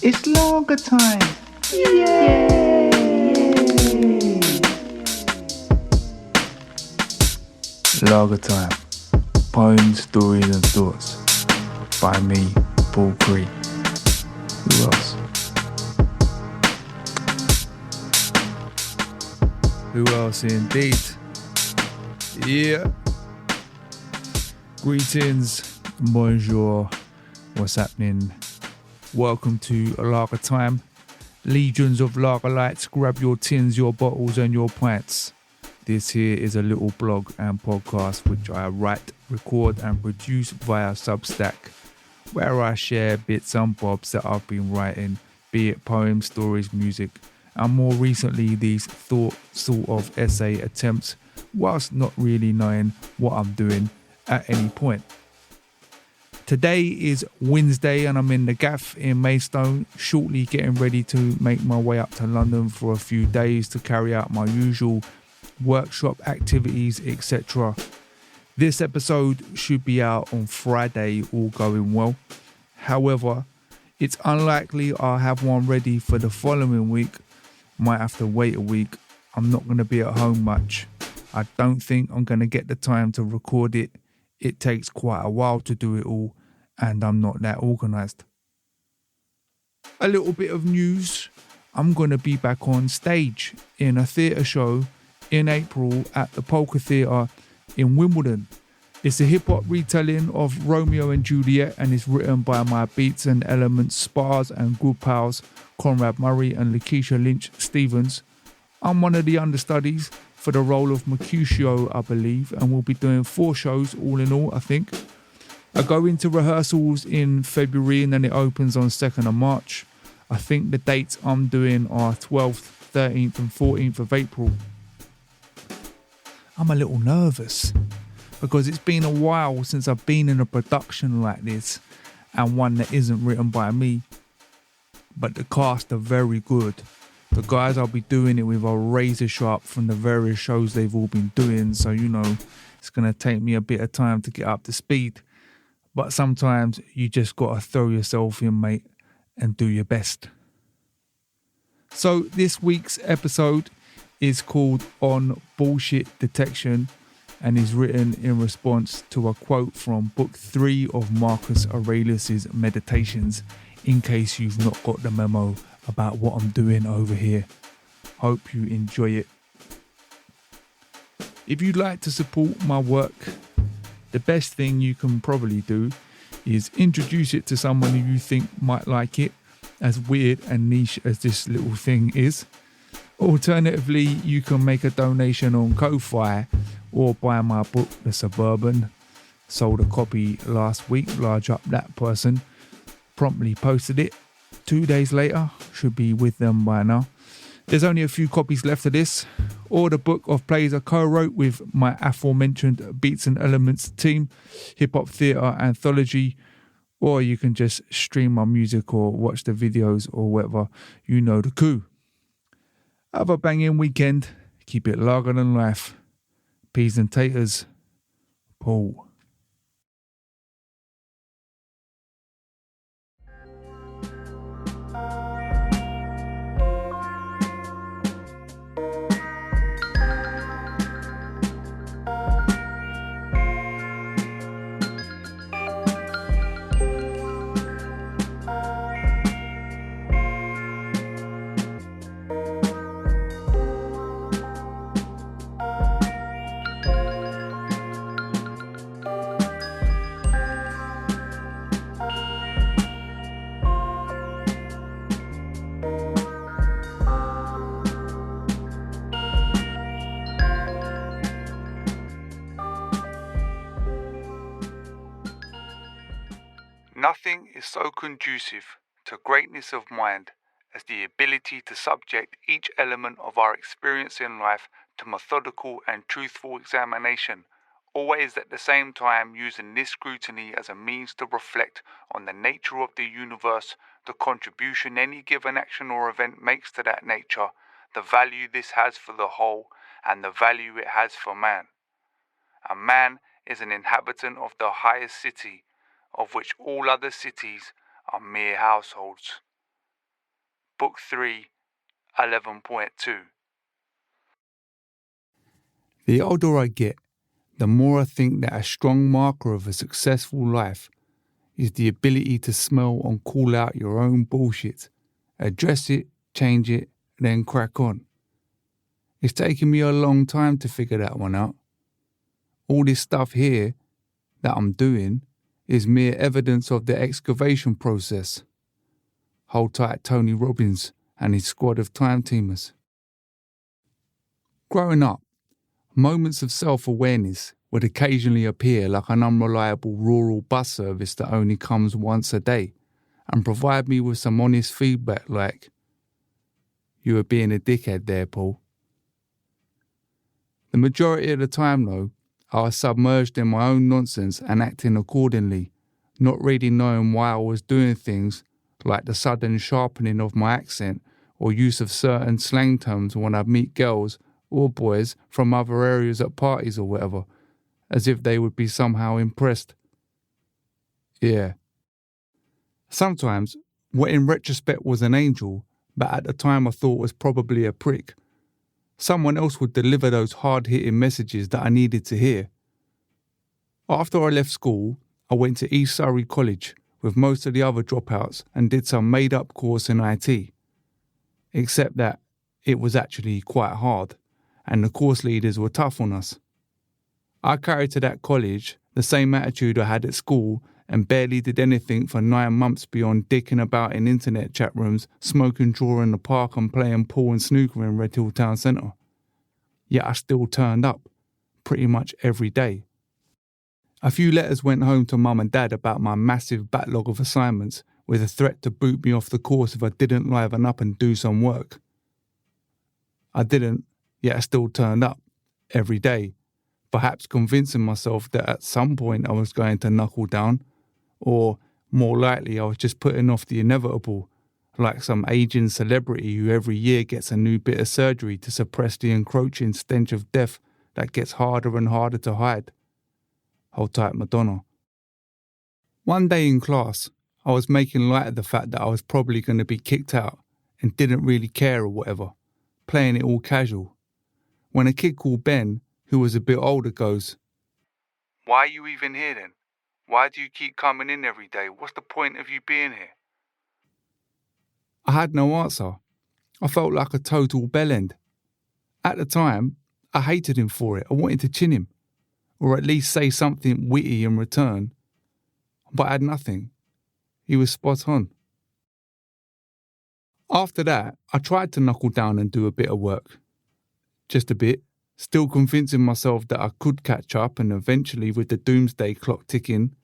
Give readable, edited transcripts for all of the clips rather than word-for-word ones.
It's lager time! Yay! Lager time. Poems, stories and thoughts. By me, Paul Cree. Who else? Who else indeed? Yeah. Greetings, bonjour, what's happening? Welcome to Lager Time. Legions of lager lights, grab your tins, your bottles and your pints. This here is a little blog and podcast which I write, record and produce via Substack, where I share bits and bobs that I've been writing, be it poems, stories, music, and more recently these thought sort of essay attempts, whilst not really knowing what I'm doing at any point. Today is Wednesday and I'm in the gaff in Maidstone, shortly getting ready to make my way up to London for a few days to carry out my usual workshop activities, etc. This episode should be out on Friday, all going well. However, it's unlikely I'll have one ready for the following week. Might have to wait a week. I'm not going to be at home much. I don't think I'm going to get the time to record it. It takes quite a while to do it all, and I'm not that organised. A little bit of news. I'm going to be back on stage in a theatre show in April at the Polka Theatre in Wimbledon. It's a hip-hop retelling of Romeo and Juliet and is written by my Beats and Elements spars and good pals Conrad Murray and Lakeisha Lynch-Stevens. I'm one of the understudies for the role of Mercutio, I believe, and we'll be doing 4 shows all in all, I think. I go into rehearsals in February and then it opens on 2nd of March. I think the dates I'm doing are 12th, 13th and 14th of April. I'm a little nervous because it's been a while since I've been in a production like this and one that isn't written by me. But the cast are very good. The guys I'll be doing it with are razor sharp from the various shows they've all been doing, so it's going to take me a bit of time to get up to speed. But sometimes you just got to throw yourself in, mate, and do your best. So this week's episode is called On Bullshit Detection and is written in response to a quote from Book 3 of Marcus Aurelius Meditations, in case you've not got the memo about what I'm doing over here. Hope you enjoy it. If you'd like to support my work, the best thing you can probably do is introduce it to someone who you think might like it, as weird and niche as this little thing is. Alternatively, you can make a donation on Ko-Fi or buy my book, The Suburban. Sold a copy last week, large up that person. Promptly posted it. 2 days later, should be with them by now. There's only a few copies left of this. Or the book of plays I co-wrote with my aforementioned Beats and Elements team, Hop Theatre Anthology. Or you can just stream my music or watch the videos or whatever. You know the coup. Have a banging weekend. Keep it lager than life. Peas and taters. Paul. Nothing is so conducive to greatness of mind as the ability to subject each element of our experience in life to methodical and truthful examination, always at the same time using this scrutiny as a means to reflect on the nature of the universe, the contribution any given action or event makes to that nature, the value this has for the whole, and the value it has for man. And man is an inhabitant of the highest city, of which all other cities are mere households. Book 3, 11.2. The older I get, the more I think that a strong marker of a successful life is the ability to smell and call out your own bullshit, address it, change it, then crack on. It's taken me a long time to figure that one out. All this stuff here that I'm doing is mere evidence of the excavation process. Hold tight, Tony Robbins and his squad of time teamers. Growing up, moments of self-awareness would occasionally appear like an unreliable rural bus service that only comes once a day and provide me with some honest feedback like, "You were being a dickhead there, Paul." The majority of the time, though, I was submerged in my own nonsense and acting accordingly, not really knowing why I was doing things like the sudden sharpening of my accent or use of certain slang terms when I'd meet girls or boys from other areas at parties or whatever, as if they would be somehow impressed. Yeah. Sometimes, what in retrospect was an angel, but at the time I thought was probably a prick, someone else would deliver those hard-hitting messages that I needed to hear. After I left school, I went to East Surrey College with most of the other dropouts and did some made-up course in IT. Except that it was actually quite hard, and the course leaders were tough on us. I carried to that college the same attitude I had at school and barely did anything for 9 months beyond dicking about in internet chat rooms, smoking draw in the park and playing pool and snooker in Red Hill Town Centre. Yet I still turned up, pretty much every day. A few letters went home to Mum and Dad about my massive backlog of assignments with a threat to boot me off the course if I didn't liven up and do some work. I didn't, yet I still turned up, every day, perhaps convincing myself that at some point I was going to knuckle down, or more likely I was just putting off the inevitable, like some aging celebrity who every year gets a new bit of surgery to suppress the encroaching stench of death that gets harder and harder to hide. Hold tight, Madonna. One day in class, I was making light of the fact that I was probably going to be kicked out and didn't really care or whatever, playing it all casual, when a kid called Ben, who was a bit older, goes, "Why are you even here then? Why do you keep coming in every day? What's the point of you being here?" I had no answer. I felt like a total bellend. At the time, I hated him for it. I wanted to chin him, or at least say something witty in return. But I had nothing. He was spot on. After that, I tried to knuckle down and do a bit of work. Just a bit, still convincing myself that I could catch up, and eventually, with the doomsday clock ticking,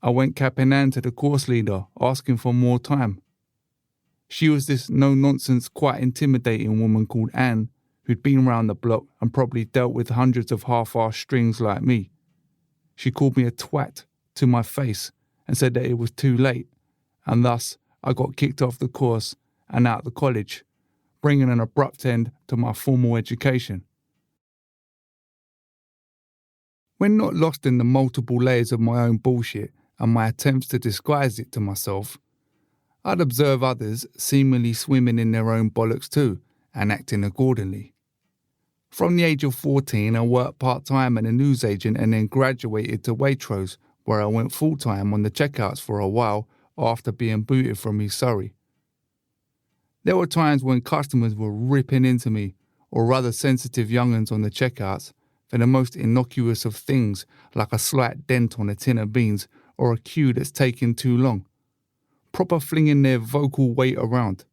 I went cap in hand to the course leader, asking for more time. She was this no-nonsense, quite intimidating woman called Anne, who'd been round the block and probably dealt with hundreds of half-assed strings like me. She called me a twat to my face and said that it was too late, and thus I got kicked off the course and out of the college, bringing an abrupt end to my formal education. When not lost in the multiple layers of my own bullshit and my attempts to disguise it to myself, I'd observe others seemingly swimming in their own bollocks too and acting accordingly. From the age of 14, I worked part-time as a newsagent and then graduated to Waitrose, where I went full-time on the checkouts for a while after being booted from East Surrey. There were times when customers were ripping into me, or other sensitive young'uns on the checkouts, for the most innocuous of things, like a slight dent on a tin of beans or a queue that's taking too long, proper flinging their vocal weight around.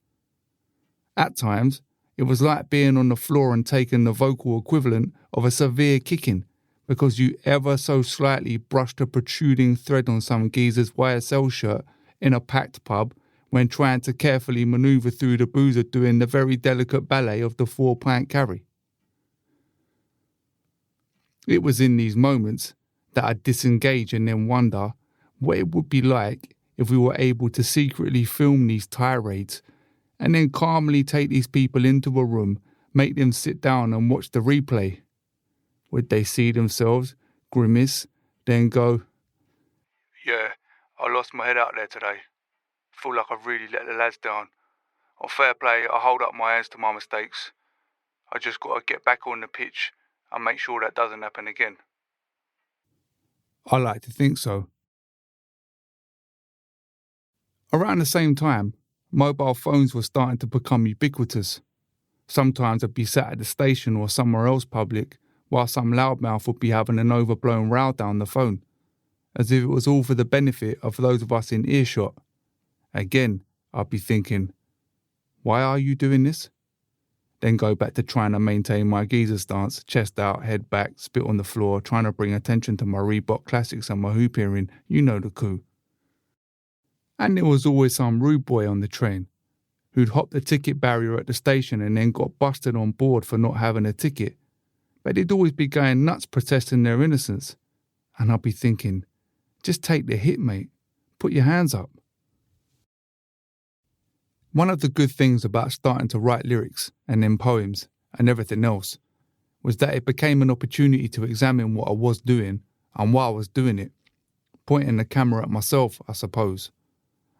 At times, it was like being on the floor and taking the vocal equivalent of a severe kicking because you ever so slightly brushed a protruding thread on some geezer's YSL shirt in a packed pub when trying to carefully manoeuvre through the boozer doing the very delicate ballet of the 4-pint carry. It was in these moments that I'd disengage and then wonder what it would be like if we were able to secretly film these tirades and then calmly take these people into a room, make them sit down and watch the replay. Would they see themselves, grimace, then go, "Yeah, I lost my head out there today. Feel like I've really let the lads down. Or fair play, I hold up my hands to my mistakes. I just got to get back on the pitch and make sure that doesn't happen again. I like to think so. Around the same time, mobile phones were starting to become ubiquitous. Sometimes I'd be sat at the station or somewhere else public while some loudmouth would be having an overblown row down the phone, as if it was all for the benefit of those of us in earshot. Again, I'd be thinking, why are you doing this? Then go back to trying to maintain my geezer stance, chest out, head back, spit on the floor, trying to bring attention to my Reebok classics and my hoop earring, you know the coup. And there was always some rude boy on the train who'd hop the ticket barrier at the station and then got busted on board for not having a ticket. But they'd always be going nuts protesting their innocence. And I'd be thinking, just take the hit, mate. Put your hands up. One of the good things about starting to write lyrics and then poems and everything else was that it became an opportunity to examine what I was doing and why I was doing it, pointing the camera at myself, I suppose.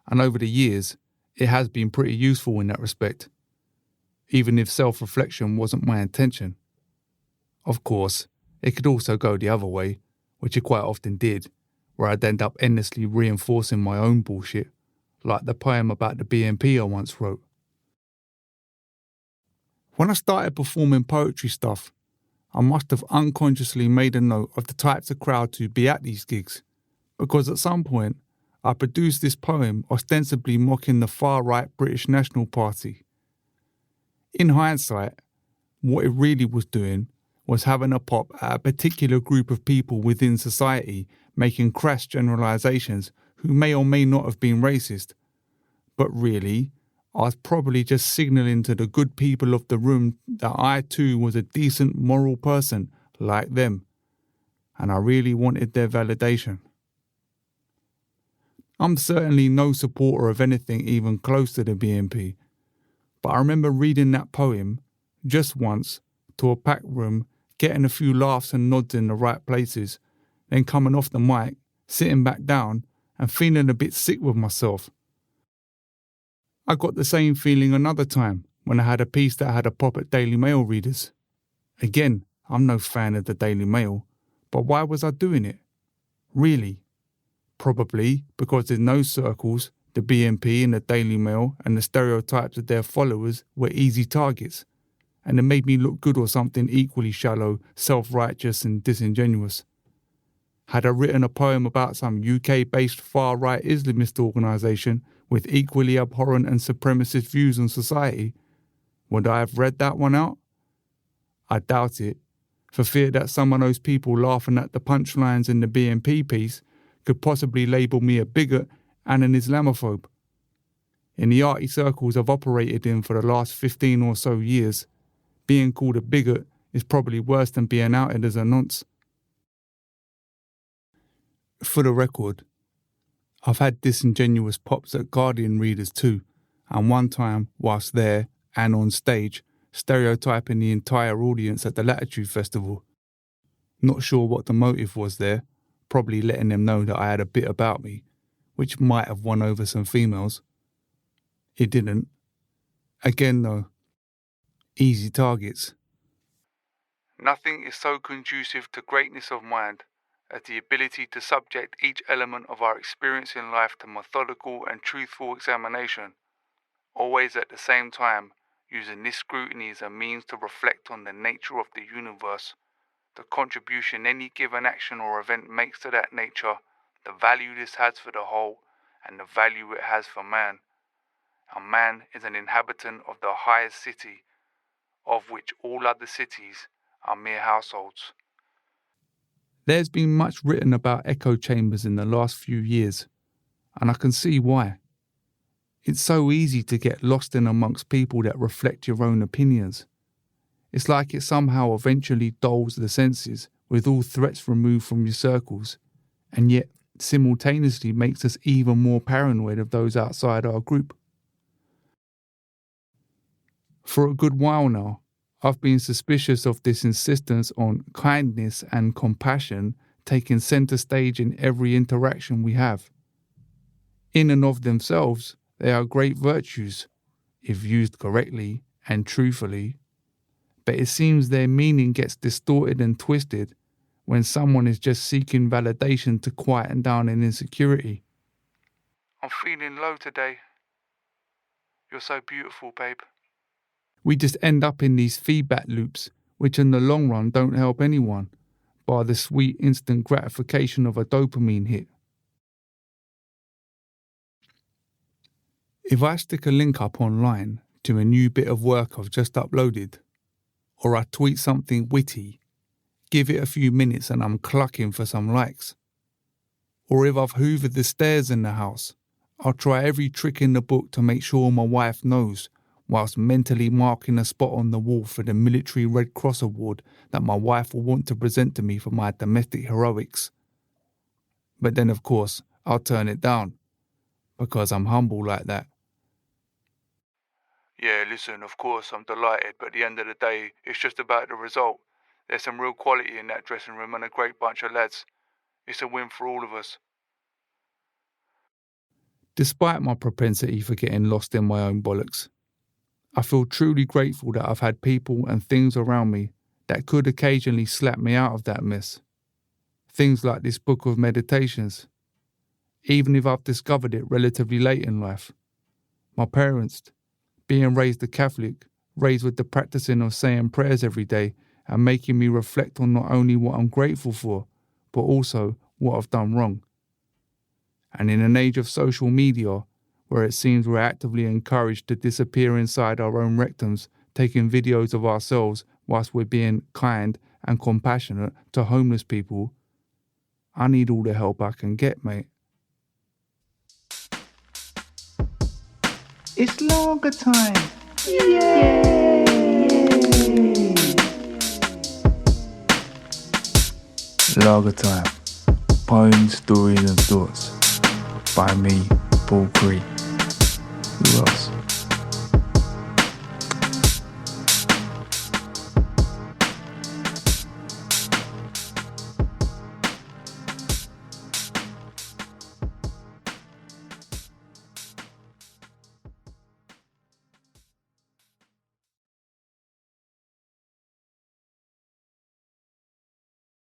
And over the years, it has been pretty useful in that respect, even if self-reflection wasn't my intention. Of course, it could also go the other way, which it quite often did, where I'd end up endlessly reinforcing my own bullshit, like the poem about the BNP I once wrote. When I started performing poetry stuff, I must have unconsciously made a note of the types of crowds who'd be at these gigs, because at some point I produced this poem ostensibly mocking the far-right British National Party. In hindsight, what it really was doing was having a pop at a particular group of people within society making crass generalisations who may or may not have been racist. But really, I was probably just signalling to the good people of the room that I too was a decent moral person like them, and I really wanted their validation. I'm certainly no supporter of anything even close to the BNP, but I remember reading that poem just once to a packed room, getting a few laughs and nods in the right places, then coming off the mic, sitting back down and feeling a bit sick with myself. I got the same feeling another time when I had a piece that had a pop at Daily Mail readers. Again, I'm no fan of the Daily Mail, but why was I doing it? Really? Probably because in those circles, the BNP and the Daily Mail and the stereotypes of their followers were easy targets, and it made me look good or something equally shallow, self-righteous and disingenuous. Had I written a poem about some UK-based far-right Islamist organisation with equally abhorrent and supremacist views on society, would I have read that one out? I doubt it, for fear that some of those people laughing at the punchlines in the BNP piece could possibly label me a bigot and an Islamophobe. In the arty circles I've operated in for the last 15 or so years, being called a bigot is probably worse than being outed as a nonce. For the record, I've had disingenuous pops at Guardian readers too, and one time, whilst there and on stage, stereotyping the entire audience at the Latitude Festival. Not sure what the motive was there, probably letting them know that I had a bit about me, which might have won over some females. It didn't. Again though, easy targets. Nothing is so conducive to greatness of mind as the ability to subject each element of our experience in life to methodical and truthful examination, always at the same time using this scrutiny as a means to reflect on the nature of the universe, the contribution any given action or event makes to that nature, the value this has for the whole, and the value it has for man. And man is an inhabitant of the highest city, of which all other cities are mere households. There's been much written about echo chambers in the last few years, and I can see why. It's so easy to get lost in amongst people that reflect your own opinions. It's like it somehow eventually dulls the senses with all threats removed from your circles, and yet simultaneously makes us even more paranoid of those outside our group. For a good while now, I've been suspicious of this insistence on kindness and compassion taking centre stage in every interaction we have. In and of themselves, they are great virtues, if used correctly and truthfully, but it seems their meaning gets distorted and twisted when someone is just seeking validation to quieten down an insecurity. I'm feeling low today. You're so beautiful, babe. We just end up in these feedback loops, which in the long run don't help anyone, by the sweet instant gratification of a dopamine hit. If I stick a link up online to a new bit of work I've just uploaded, or I tweet something witty, give it a few minutes and I'm clucking for some likes. Or if I've hoovered the stairs in the house, I'll try every trick in the book to make sure my wife knows, whilst mentally marking a spot on the wall for the Military Red Cross Award that my wife will want to present to me for my domestic heroics. But then, of course, I'll turn it down, because I'm humble like that. Yeah, listen, of course, I'm delighted, but at the end of the day, it's just about the result. There's some real quality in that dressing room and a great bunch of lads. It's a win for all of us. Despite my propensity for getting lost in my own bollocks, I feel truly grateful that I've had people and things around me that could occasionally slap me out of that mess. Things like this book of meditations, even if I've discovered it relatively late in life. My parents, being raised a Catholic, raised with the practicing of saying prayers every day and making me reflect on not only what I'm grateful for, but also what I've done wrong. And in an age of social media, where it seems we're actively encouraged to disappear inside our own rectums, taking videos of ourselves whilst we're being kind and compassionate to homeless people, I need all the help I can get, mate. It's longer time. Yay! Lager Time. Poems, stories and thoughts. By me, Paul Cree. Who else?